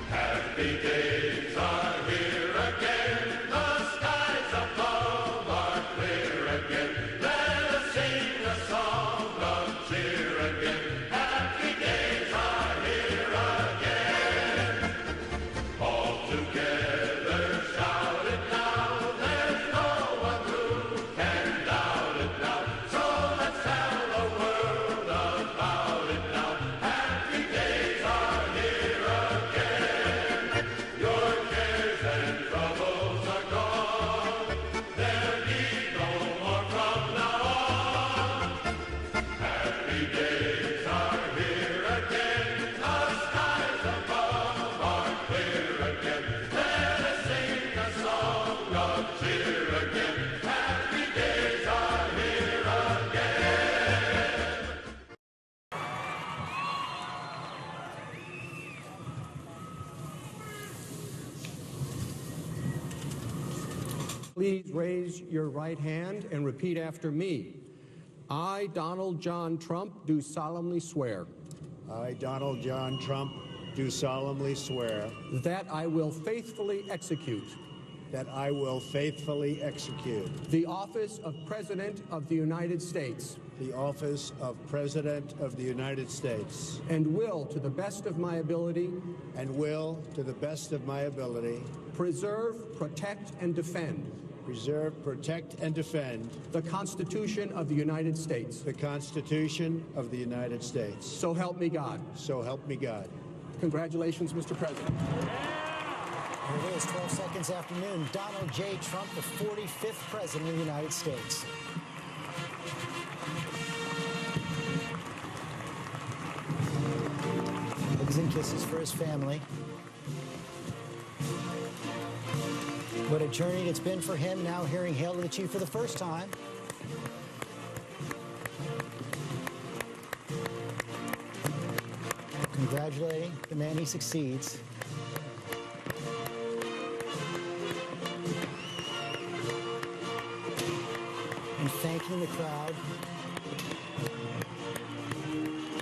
Happy days are here again, the skies above are clear again. Let us sing a song of cheer again. Happy days are here again. All together shout it now, there's no one who can doubt it now. So let's tell the world about it now. Happy days are here again. Please raise your right hand and repeat after me. I, Donald John Trump, do solemnly swear I, Donald John Trump, do solemnly swear that I will faithfully execute that I will faithfully execute the office of President of the United States the office of President of the United States and will, to the best of my ability, and will, to the best of my ability, preserve, protect, and defend preserve, protect, and defend the Constitution of the United States. the Constitution of the United States. So help me God. So help me God. Congratulations, Mr. President. Here it is, 12 seconds after noon. Donald J. Trump, the 45th President of the United States. Hugs and kisses for his family. What a journey it's been for him, now hearing Hail to the Chief for the first time. Congratulating the man he succeeds. And thanking the crowd,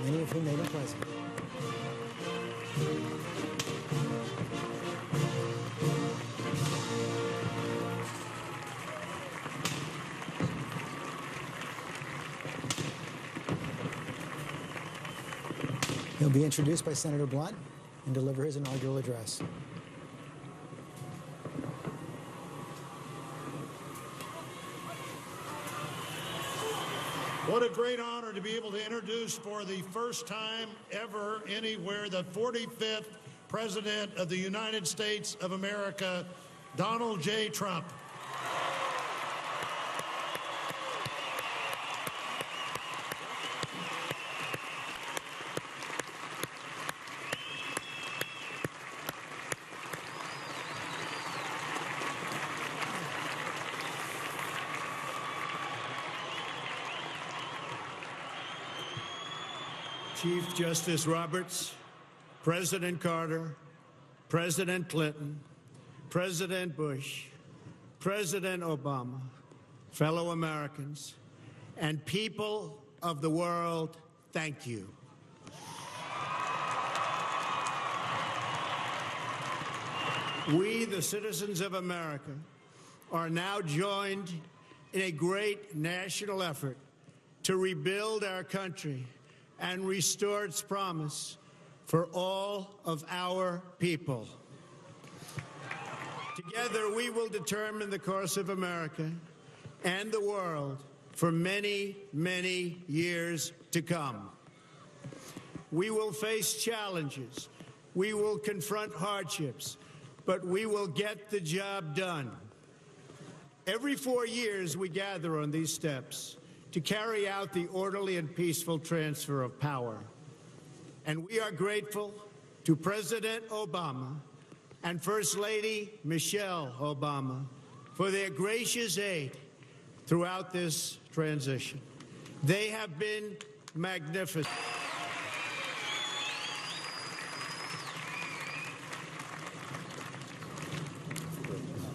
many of whom made him president. He'll be introduced by Senator Blunt and deliver his inaugural address. What a great honor to be able to introduce for the first time ever anywhere the 45th President of the United States of America, Donald J. Trump. Chief Justice Roberts, President Carter, President Clinton, President Bush, President Obama, fellow Americans, and people of the world, thank you. We, the citizens of America, are now joined in a great national effort to rebuild our country and restore its promise for all of our people. Together, we will determine the course of America and the world for many, many years to come. We will face challenges. We will confront hardships, but we will get the job done. Every 4 years, we gather on these steps to carry out the orderly and peaceful transfer of power. And we are grateful to President Obama and First Lady Michelle Obama for their gracious aid throughout this transition. They have been magnificent.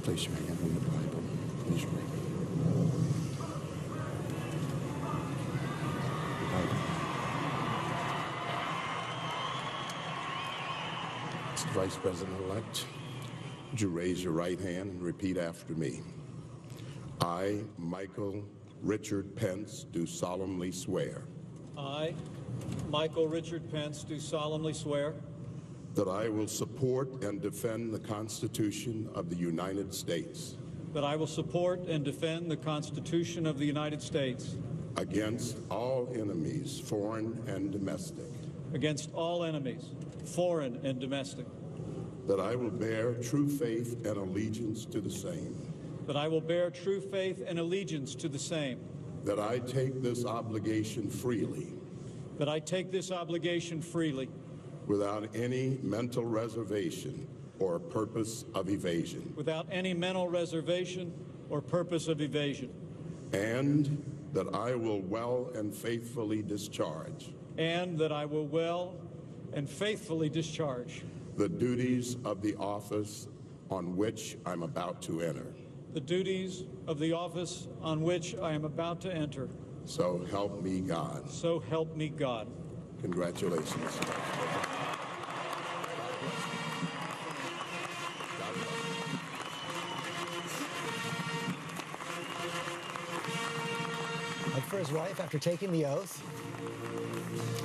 Place your hand on the Bible. Please read. Mr. Vice President-elect, would you raise your right hand and repeat after me? I, Michael Richard Pence, do solemnly swear I, Michael Richard Pence, do solemnly swear that I will support and defend the Constitution of the United States that I will support and defend the Constitution of the United States against all enemies, foreign and domestic, against all enemies, foreign and domestic, that I will bear true faith and allegiance to the same, that I will bear true faith and allegiance to the same, that I take this obligation freely that I take this obligation freely without any mental reservation or purpose of evasion, without any mental reservation or purpose of evasion, and that I will well and faithfully discharge and that I will well and faithfully discharge the duties of the office on which I'm about to enter. the duties of the office on which I am about to enter. So help me God. So help me God. Congratulations. Like for his wife, after taking the oath,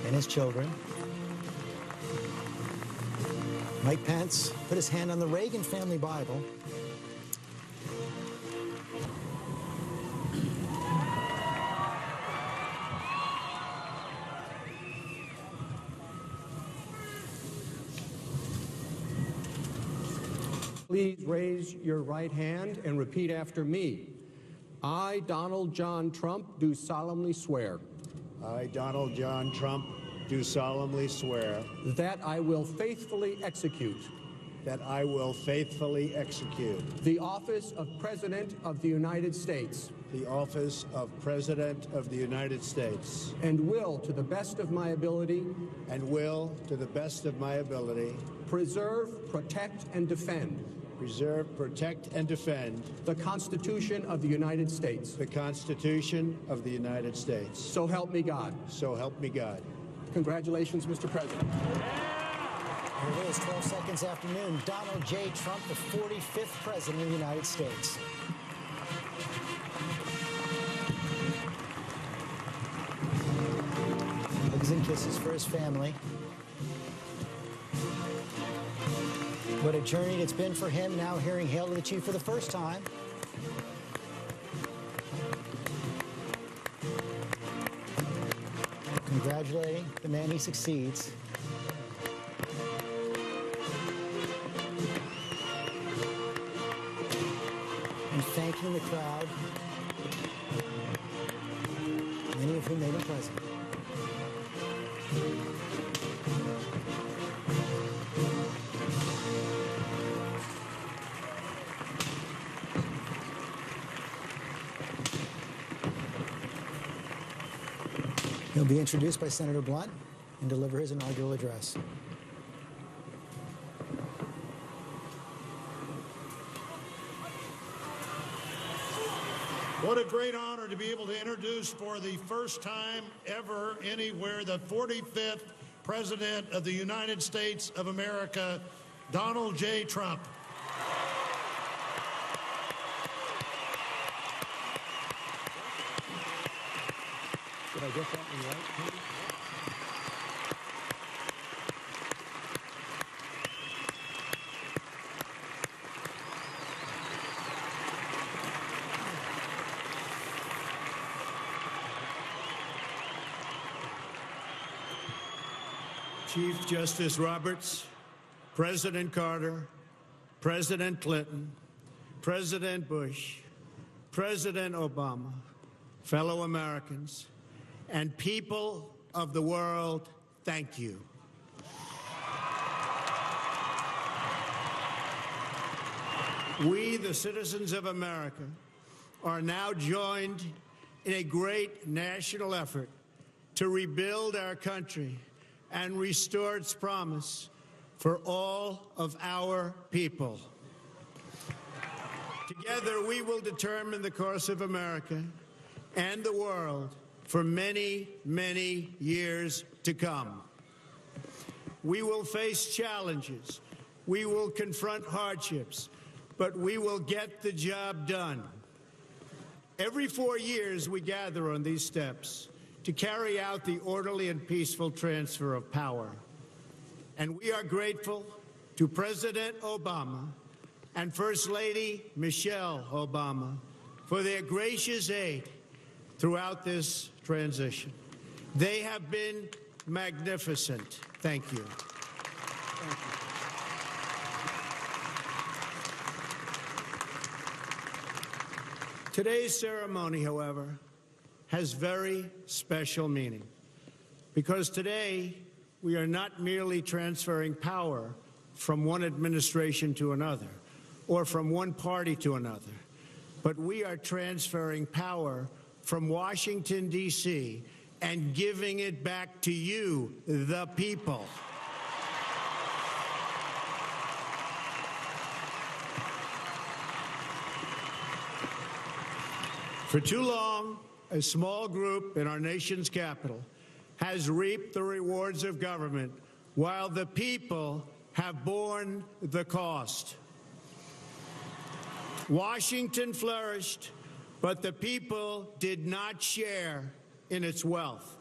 and his children, Mike Pence put his hand on the Reagan family Bible. Please raise your right hand and repeat after me. I, Donald John Trump, do solemnly swear I, Donald John Trump, do solemnly swear that I will faithfully execute that I will faithfully execute the office of President of the United States the office of President of the United States and will, to the best of my ability, and will, to the best of my ability, preserve, protect, and defend preserve, protect, and defend the Constitution of the United States. the Constitution of the United States. So help me God. So help me God. Congratulations, Mr. President. Here it is, 12 seconds after noon. Donald J. Trump, the 45th President of the United States. Hugs and kisses for his family. What a journey it's been for him, now hearing Hail to the Chief for the first time. Congratulating the man he succeeds. And thanking the crowd, many of whom made him president. He'll be introduced by Senator Blunt and deliver his inaugural address. What a great honor to be able to introduce for the first time ever anywhere the 45th President of the United States of America, Donald J. Trump. Did I get that one right, Katie? Chief Justice Roberts, President Carter, President Clinton, President Bush, President Obama, fellow Americans, and people of the world, thank you. We, the citizens of America, are now joined in a great national effort to rebuild our country and restore its promise for all of our people. Together, we will determine the course of America and the world for many, many years to come. We will face challenges. We will confront hardships, but we will get the job done. Every 4 years, we gather on these steps to carry out the orderly and peaceful transfer of power. And we are grateful to President Obama and First Lady Michelle Obama for their gracious aid throughout this transition. They have been magnificent. Thank you. Thank you. Today's ceremony, however, has very special meaning, because today we are not merely transferring power from one administration to another or from one party to another, but we are transferring power from Washington, D.C., and giving it back to you, the people. For too long, a small group in our nation's capital has reaped the rewards of government while the people have borne the cost. Washington flourished, but the people did not share in its wealth.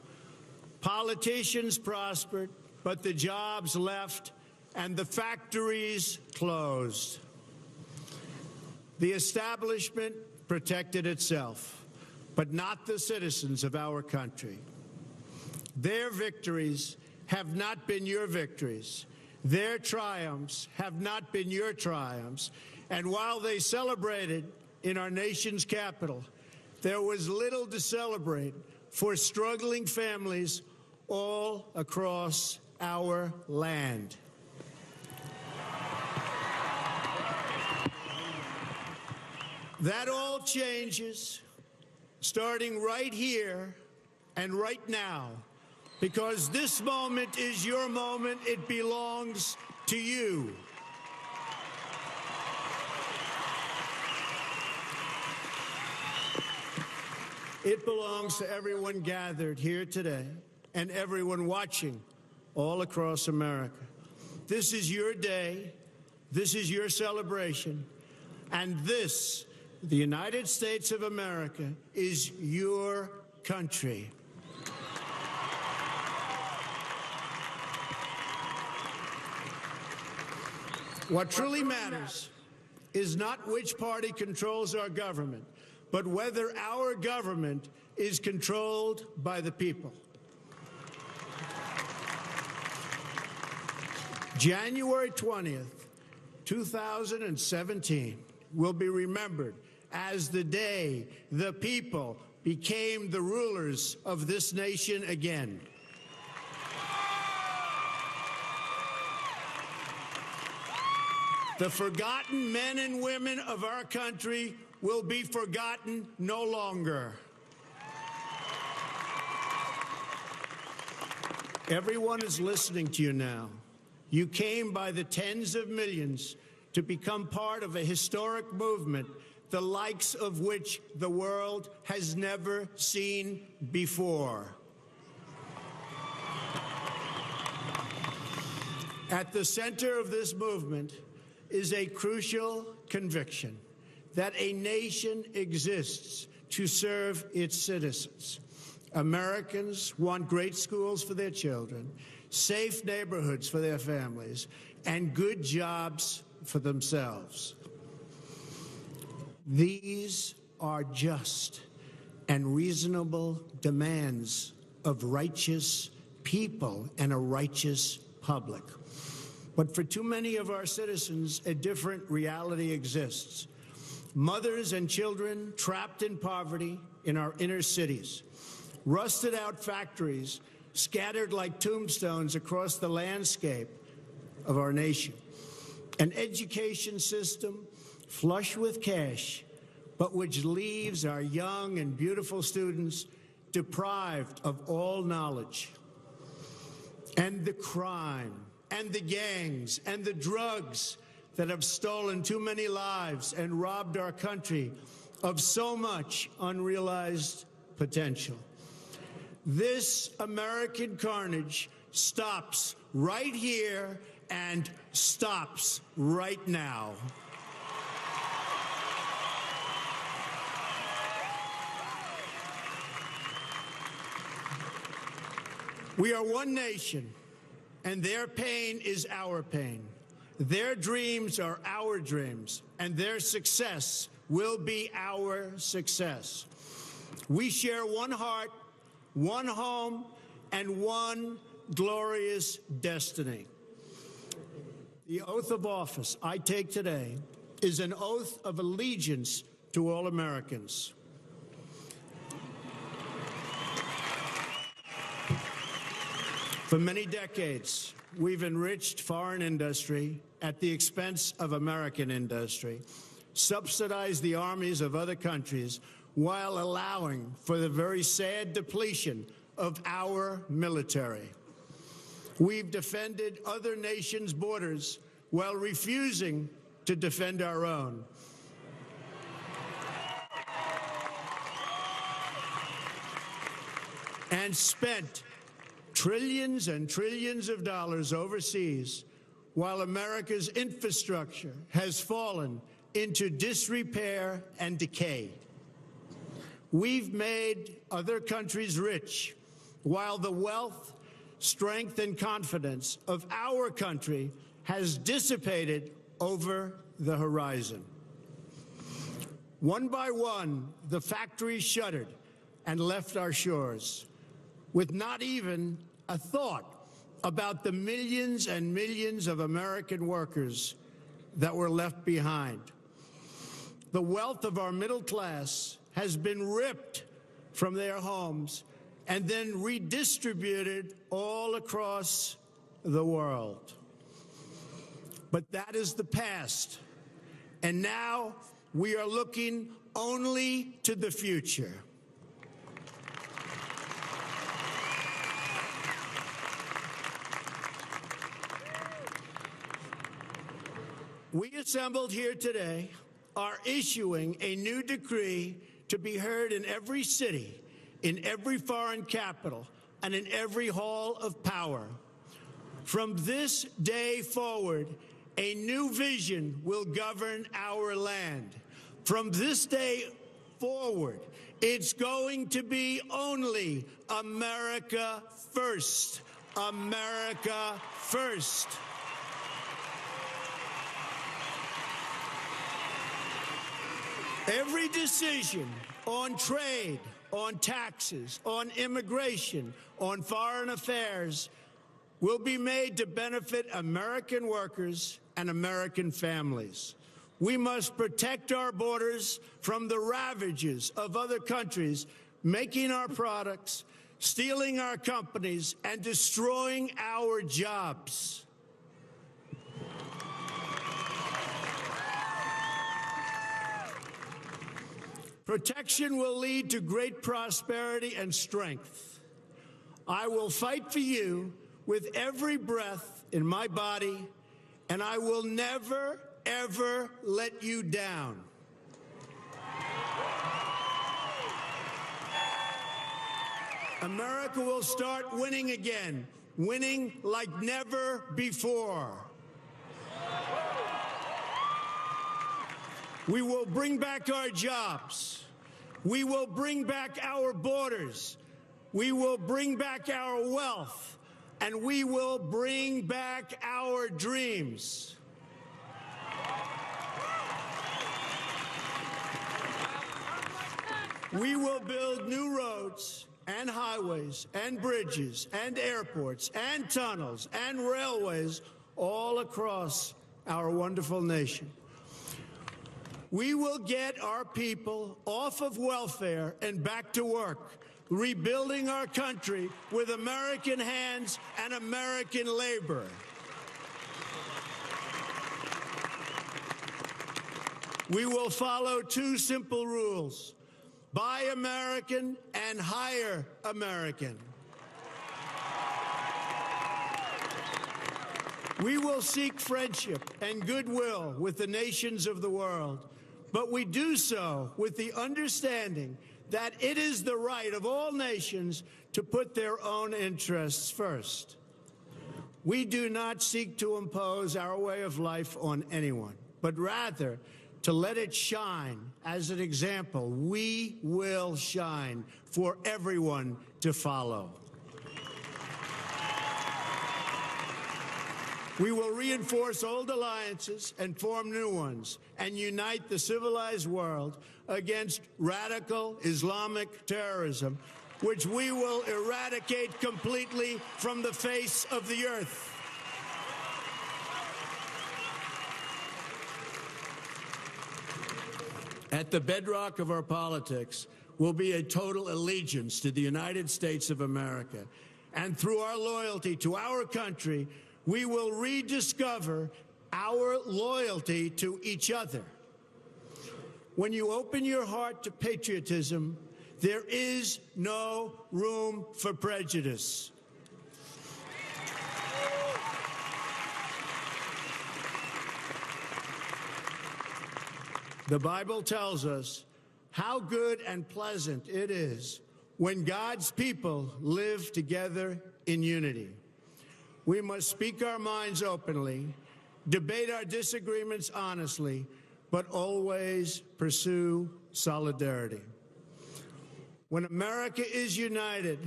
Politicians prospered, but the jobs left and the factories closed. The establishment protected itself, but not the citizens of our country. Their victories have not been your victories. Their triumphs have not been your triumphs. And while they celebrated in our nation's capital, there was little to celebrate for struggling families all across our land. That all changes starting right here and right now, because this moment is your moment. It belongs to you. It belongs to everyone gathered here today and everyone watching all across America. This is your day. This is your celebration. And this, the United States of America, is your country. What truly matters is not which party controls our government, but whether our government is controlled by the people. January 20th, 2017 will be remembered as the day the people became the rulers of this nation again. The forgotten men and women of our country will be forgotten no longer. Everyone is listening to you now. You came by the tens of millions to become part of a historic movement, the likes of which the world has never seen before. At the center of this movement is a crucial conviction that a nation exists to serve its citizens. Americans want great schools for their children, safe neighborhoods for their families, and good jobs for themselves. These are just and reasonable demands of righteous people and a righteous public. But for too many of our citizens, a different reality exists. Mothers and children trapped in poverty in our inner cities, rusted out factories scattered like tombstones across the landscape of our nation, an education system flush with cash, but which leaves our young and beautiful students deprived of all knowledge. And the crime and the gangs and the drugs that have stolen too many lives and robbed our country of so much unrealized potential. This American carnage stops right here and stops right now. We are one nation, and their pain is our pain. Their dreams are our dreams, and their success will be our success. We share one heart, one home, and one glorious destiny. The oath of office I take today is an oath of allegiance to all Americans. For many decades, we've enriched foreign industry at the expense of American industry, subsidized the armies of other countries while allowing for the very sad depletion of our military. We've defended other nations' borders while refusing to defend our own. and spent trillions and trillions of dollars overseas, while America's infrastructure has fallen into disrepair and decay. We've made other countries rich, while the wealth, strength, and confidence of our country has dissipated over the horizon. One by one, the factories shuttered and left our shores, with not even a thought about the millions and millions of American workers that were left behind. The wealth of our middle class has been ripped from their homes and then redistributed all across the world. But that is the past, and now we are looking only to the future. We assembled here today are issuing a new decree to be heard in every city, in every foreign capital, and in every hall of power. From this day forward, a new vision will govern our land. From this day forward, it's going to be only America first. America first. Every decision on trade, on taxes, on immigration, on foreign affairs will be made to benefit American workers and American families. We must protect our borders from the ravages of other countries making our products, stealing our companies, and destroying our jobs. Protection will lead to great prosperity and strength. I will fight for you with every breath in my body, and I will never, ever let you down. America will start winning again, winning like never before. We will bring back our jobs. We will bring back our borders. We will bring back our wealth. And we will bring back our dreams. We will build new roads and highways and bridges and airports and tunnels and railways all across our wonderful nation. We will get our people off of welfare and back to work, rebuilding our country with American hands and American labor. We will follow two simple rules: buy American and hire American. We will seek friendship and goodwill with the nations of the world, but we do so with the understanding that it is the right of all nations to put their own interests first. We do not seek to impose our way of life on anyone, but rather to let it shine as an example. We will shine for everyone to follow. We will reinforce old alliances and form new ones and unite the civilized world against radical Islamic terrorism, which we will eradicate completely from the face of the earth. At the bedrock of our politics will be a total allegiance to the United States of America. And through our loyalty to our country, we will rediscover our loyalty to each other. When you open your heart to patriotism, there is no room for prejudice. The Bible tells us how good and pleasant it is when God's people live together in unity. We must speak our minds openly, debate our disagreements honestly, but always pursue solidarity. When America is united,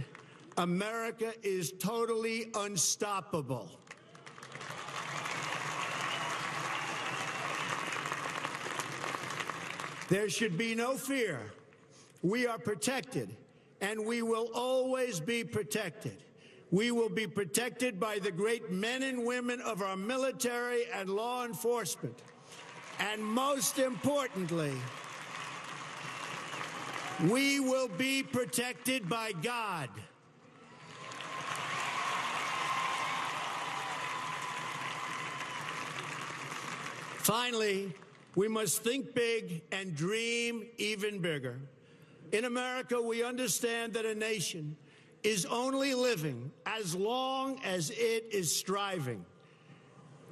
America is totally unstoppable. There should be no fear. We are protected, and we will always be protected. We will be protected by the great men and women of our military and law enforcement. And most importantly, we will be protected by God. Finally, we must think big and dream even bigger. In America, we understand that a nation is only living as long as it is striving.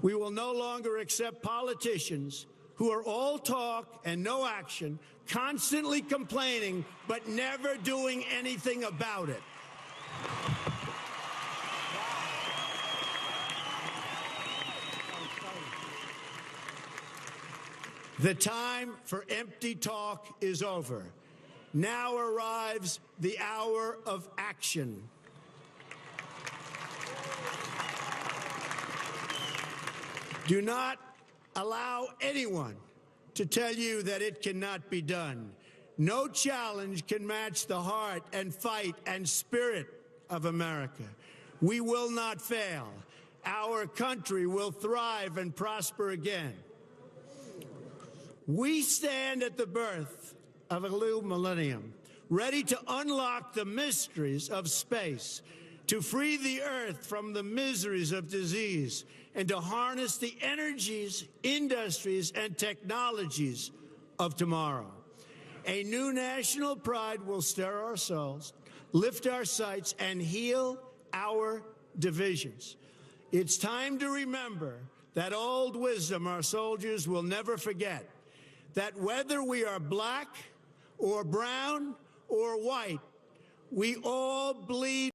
We will no longer accept politicians who are all talk and no action, constantly complaining, but never doing anything about it. The time for empty talk is over. Now arrives the hour of action. Do not allow anyone to tell you that it cannot be done. No challenge can match the heart and fight and spirit of America. We will not fail. Our country will thrive and prosper again. We stand at the birth of a new millennium, ready to unlock the mysteries of space, to free the earth from the miseries of disease, and to harness the energies, industries, and technologies of tomorrow. A new national pride will stir our souls, lift our sights, and heal our divisions. It's time to remember that old wisdom our soldiers will never forget, that whether we are black or brown or white, we all bleed